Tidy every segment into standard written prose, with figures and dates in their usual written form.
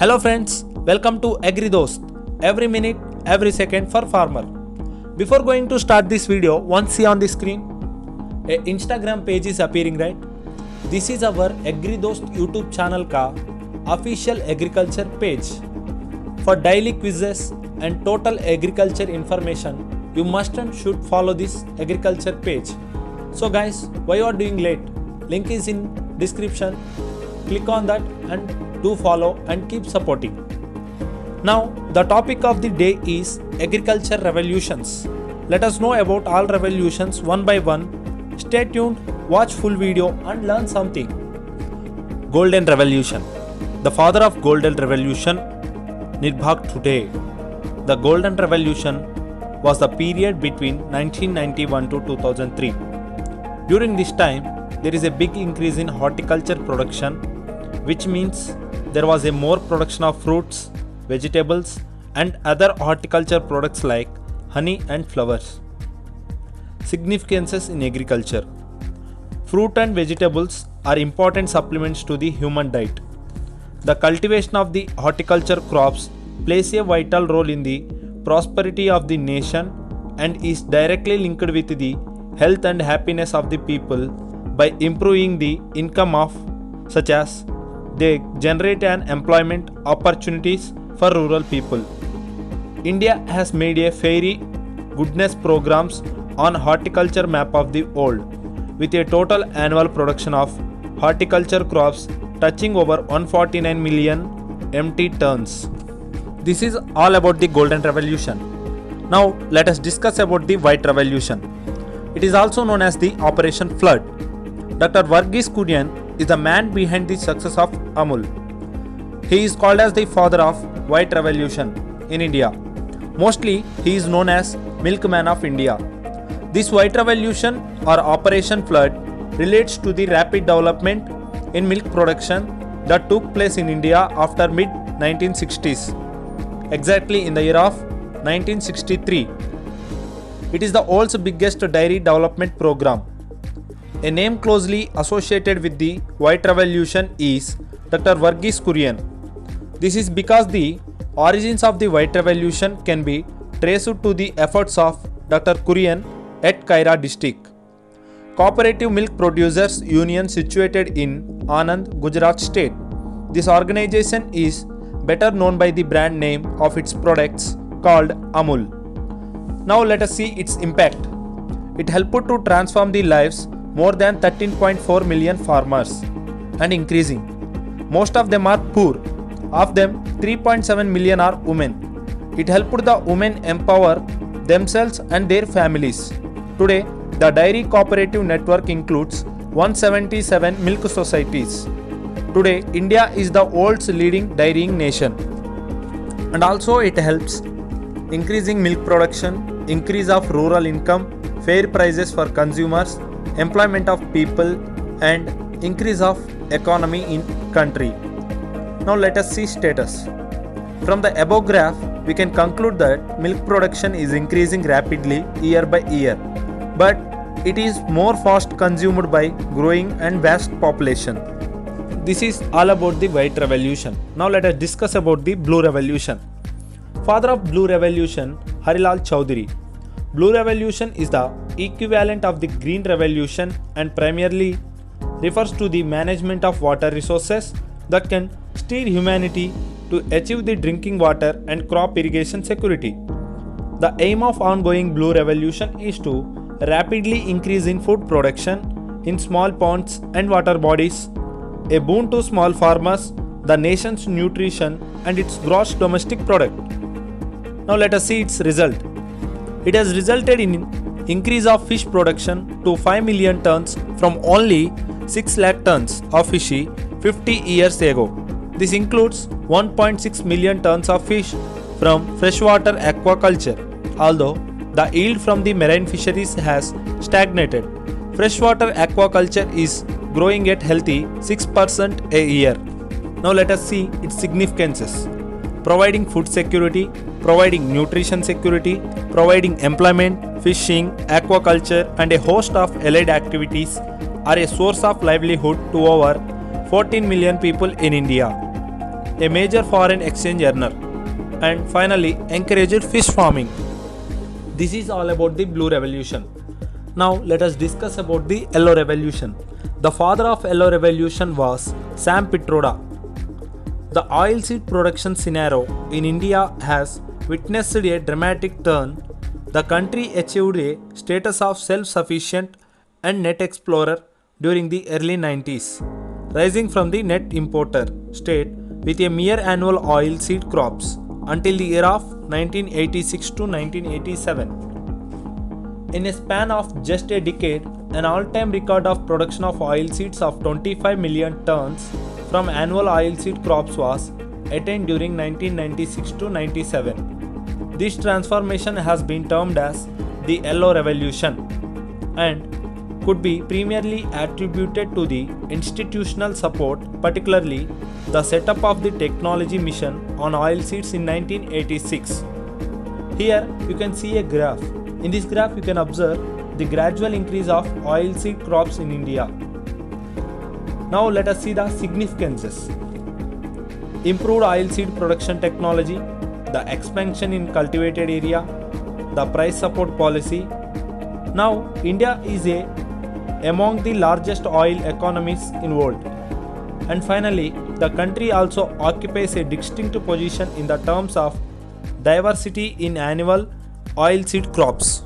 Hello friends, welcome to AgriDost. Every minute, every second for farmer. Before going to start this video, once see on the screen, a Instagram page is appearing, right? This is our AgriDost YouTube channel का official agriculture page. For daily quizzes and total agriculture information, you must and should follow this agriculture page. So guys, why you are doing late? Link is in description. Click on that and do follow and keep supporting. Now the topic of the day is agriculture revolutions. Let us know about all revolutions one by one. Stay tuned, watch full video and learn something. Golden Revolution. The father of Golden Revolution, Nirbhag today. The Golden Revolution was the period between 1991 to 2003. During this time, there is a big increase in horticulture production, which means there was a more production of fruits, vegetables and other horticulture products like honey and flowers. Significances in agriculture. Fruit and vegetables are important supplements to the human diet. The cultivation of the horticulture crops plays a vital role in the prosperity of the nation and is directly linked with the health and happiness of the people by improving the income of, such as they generate an employment opportunities for rural people. India has made a fairy goodness programs on horticulture map of the world, with a total annual production of horticulture crops touching over 149 million MT tons. This is all about the Golden Revolution. Now let us discuss about the White Revolution. It is also known as the Operation Flood. Dr. Verghese Kurien is the man behind the success of Amul. He is called as the father of White Revolution in India. Mostly he is known as Milkman of India. This White Revolution or Operation Flood relates to the rapid development in milk production that took place in India after mid 1960s, exactly in the year of 1963. It is the world's biggest dairy development program. A name closely associated with the White Revolution is Dr. Verghese Kurien. This is because the origins of the White Revolution can be traced to the efforts of Dr. Kurien at Kaira district. Cooperative Milk Producers Union situated in Anand, Gujarat state. This organization is better known by the brand name of its products called Amul. Now let us see its impact. It helped to transform the lives more than 13.4 million farmers and increasing. Most of them are poor. Of them, 3.7 million are women. It helped the women empower themselves and their families. Today, the dairy cooperative network includes 177 milk societies. Today, India is the world's leading dairying nation. And also it helps increasing milk production, increase of rural income, fair prices for consumers, employment of people and increase of economy in country. Now let us see status. From the above graph, we can conclude that milk production is increasing rapidly year by year, but it is more fast consumed by growing and vast population. This is all about the White Revolution. Now let us discuss about the Blue Revolution. Father of Blue Revolution, Harilal Chaudhary. Blue Revolution is the equivalent of the Green Revolution and primarily refers to the management of water resources that can steer humanity to achieve the drinking water and crop irrigation security. The aim of ongoing Blue Revolution is to rapidly increase in food production in small ponds and water bodies, a boon to small farmers, the nation's nutrition and its gross domestic product. Now let us see its result. It has resulted in increase of fish production to 5 million tons from only 6 lakh tons of fish 50 years ago. This includes 1.6 million tons of fish from freshwater aquaculture, although the yield from the marine fisheries has stagnated. Freshwater aquaculture is growing at healthy 6% a year. Now let us see its significances. Providing food security, providing nutrition security, providing employment, fishing, aquaculture and a host of allied activities are a source of livelihood to over 14 million people in India. a major foreign exchange earner, and finally encouraged fish farming. This is all about the Blue Revolution. Now let us discuss about the Yellow Revolution. The father of Yellow Revolution was Sam Pitroda. The oilseed production scenario in India has witnessed a dramatic turn. The country achieved a status of self-sufficient and net explorer during the early 90s, rising from the net importer state with a mere annual oilseed crops until the year of 1986 to 1987. In a span of just a decade, an all-time record of production of oilseeds of 25 million tons from annual oilseed crops was attained during 1996 to 97. This transformation has been termed as the Yellow Revolution and could be primarily attributed to the institutional support, particularly the setup of the technology mission on oilseeds in 1986. Here you can see a graph. In this graph you can observe the gradual increase of oilseed crops in India. Now let us see the significances. Improved oilseed production technology, the expansion in cultivated area, the price support policy. Now India is among the largest oil economies in world. And finally, the country also occupies a distinct position in the terms of diversity in annual oilseed crops.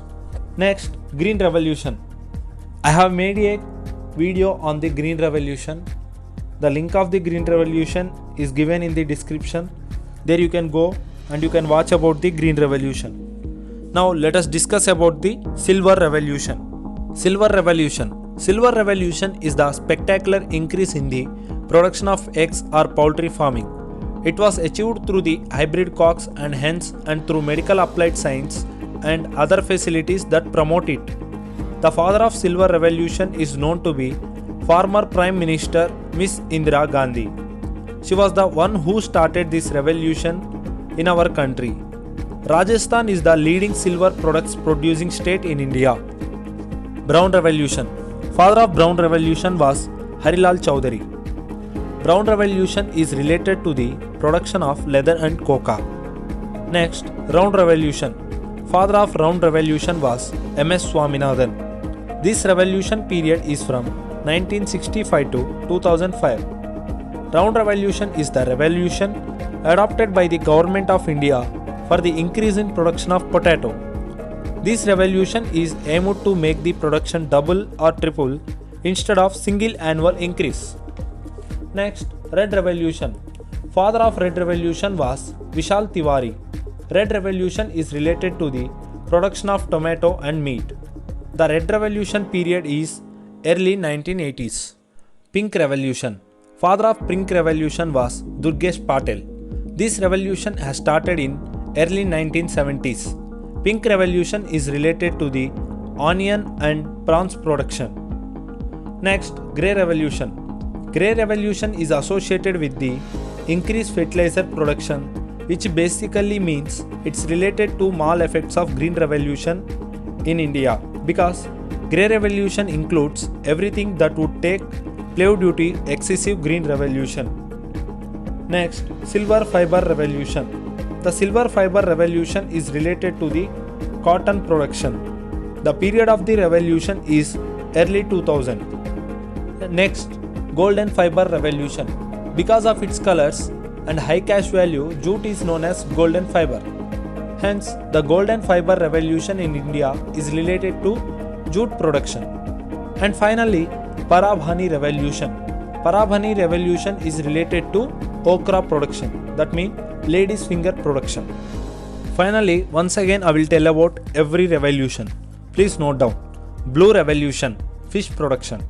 Next, Green Revolution. I have made a video on the Green Revolution. The link of the Green Revolution is given in the description. There you can go and you can watch about the Green Revolution. Now let us discuss about the Silver Revolution. Silver Revolution. Silver Revolution is the spectacular increase in the production of eggs or poultry farming. It was achieved through the hybrid cocks and hens and through medical applied science and other facilities that promote it. The father of Silver Revolution is known to be former Prime Minister Miss Indira Gandhi. She was the one who started this revolution in our country. Rajasthan is the leading silver products producing state in India. Brown Revolution. Father of Brown Revolution was Harilal Chaudhary. Brown Revolution is related to the production of leather and coca. Next, Round Revolution. Father of Round Revolution was M.S. Swaminathan. This revolution period is from 1965 to 2005. Round Revolution is the revolution adopted by the Government of India for the increase in production of potato. This revolution is aimed to make the production double or triple instead of single annual increase. Next, Red Revolution. Father of Red Revolution was Vishal Tiwari. Red Revolution is related to the production of tomato and meat. The Red Revolution period is early 1980s. Pink Revolution. Father of Pink Revolution was Durgesh Patel. This revolution has started in early 1970s. Pink Revolution is related to the onion and prawns production. Next, Grey Revolution. Grey Revolution is associated with the increased fertilizer production, which basically means it's related to mal effects of Green Revolution in India, because Grey Revolution includes everything that would take place due to excessive Green Revolution. Next, Silver Fiber Revolution. The Silver Fiber Revolution is related to the cotton production. The period of the revolution is early 2000. Next, Golden Fiber Revolution. Because of its colors and high cash value, jute is known as golden fiber. Hence, the Golden Fiber Revolution in India is related to jute production. And finally, Parabhani Revolution. Parabhani Revolution is related to okra production, that means ladies finger production. Finally, once again I will tell about every revolution. Please note down. Blue Revolution, fish production.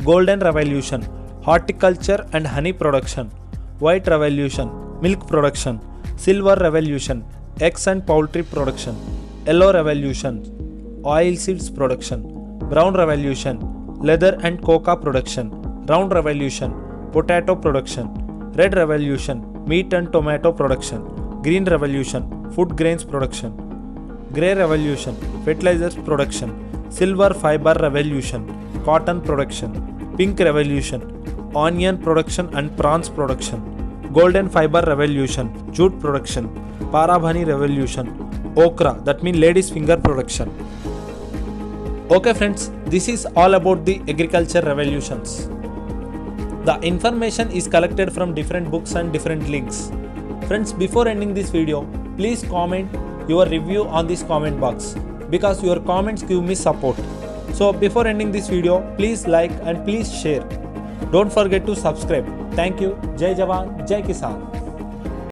Golden Revolution, horticulture and honey production. White Revolution, milk production. Silver Revolution, eggs and poultry production. Yellow Revolution, oilseeds production. Brown Revolution, leather and coca production. Round Revolution, potato production. Red Revolution, meat and tomato production. Green Revolution, food grains production. Grey Revolution, fertilizers production. Silver Fiber Revolution, cotton production. Pink Revolution, onion production and prawns production. golden fiber revolution, jute production, Parabhani revolution, okra, that means ladies finger production. Okay friends, this is all about the agriculture revolutions. The information is collected from different books and different links. Friends, before ending this video, please comment your review on this comment box because your comments give me support. So before ending this video, please like and please share. Don't forget to subscribe. Thank you. Jai Jawan, Jai Kisan.